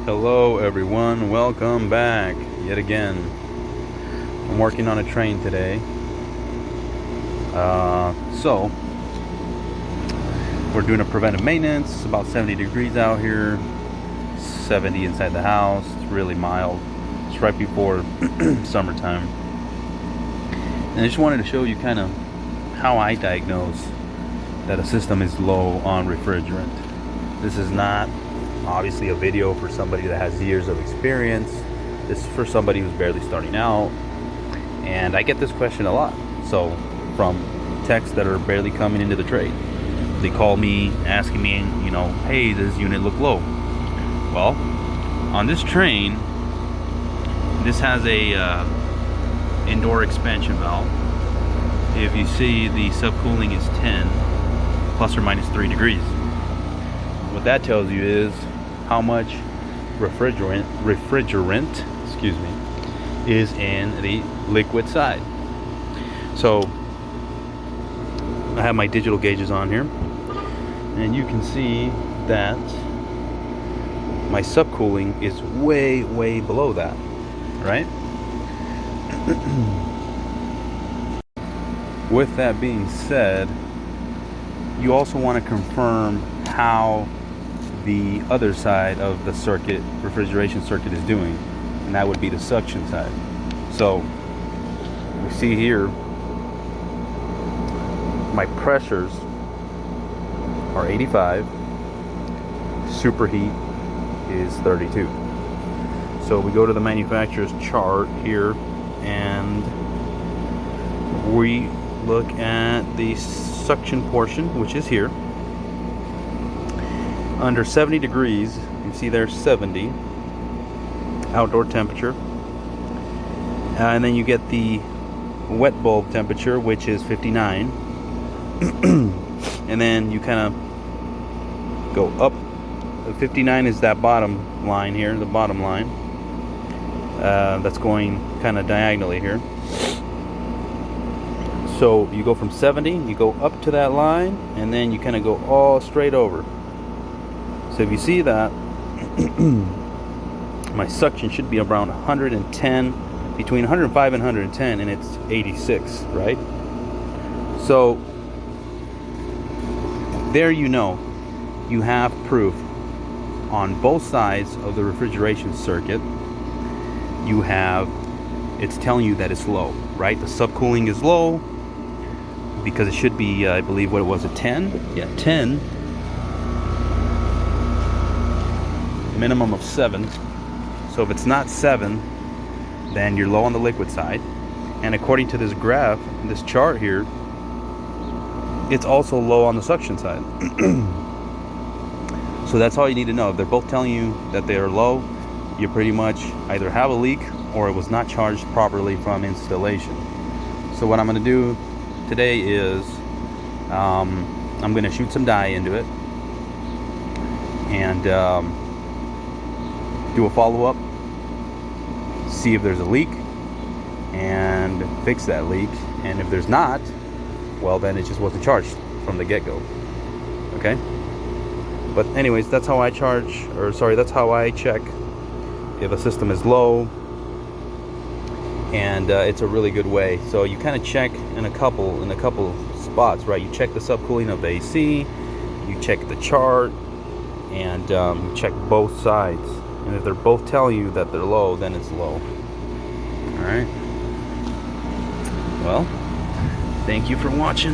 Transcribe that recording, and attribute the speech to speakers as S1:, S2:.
S1: Hello everyone, welcome back yet again. I'm working on a train today. So we're doing a preventive maintenance. It's about 70 degrees out here, 70 inside the house. It's really mild. It's right before summertime. And I just wanted to show you kind of how I diagnose that a system is low on refrigerant. This is not obviously a video for somebody that has years of experience. This is for somebody who's barely starting out, and I get this question a lot. So from techs that are barely coming into the trade, they call me asking me, hey, does this unit look low? Well, on this train, this has a indoor expansion valve. If you see, the subcooling is 10 plus or minus 3 degrees. What that tells you is how much refrigerant is in the liquid side. So I have my digital gauges on here, and you can see that my subcooling is way below that, right? With that being said, you also want to confirm how the other side of the circuit, refrigeration circuit, is doing, and that would be the suction side. So we see here my pressures are 85, superheat is 32. So we go to the manufacturer's chart here and we look at the suction portion, which is here. Under 70 degrees, you see there's 70 outdoor temperature, and then you get the wet bulb temperature, which is 59. And then you kind of go up. 59 is that bottom line here, the bottom line that's going kind of diagonally here. So you go from 70, you go up to that line, and then you kind of go all straight over. So if you see that, my suction should be around 110, between 105 and 110, and it's 86, right? So there you have proof on both sides of the refrigeration circuit. It's telling you that it's low, right? The subcooling is low because it should be, I believe, what it was, a 10? Yeah, 10. Minimum of 7. So if it's not 7, then you're low on the liquid side. And according to this graph, this chart here, it's also low on the suction side. So that's all you need to know. If they're both telling you that they are low, you pretty much either have a leak or it was not charged properly from installation. So what I'm going to do today is I'm going to shoot some dye into it and do a follow-up, see if there's a leak, and fix that leak. And if there's not, well, then it just wasn't charged from the get-go. Okay? But anyways, that's how I that's how I check if a system is low, and it's a really good way. So you kind of check in a couple spots, right? You check the subcooling of the AC, you check the chart, and you check both sides. And if they're both telling you that they're low, then it's low. Alright. Well, thank you for watching.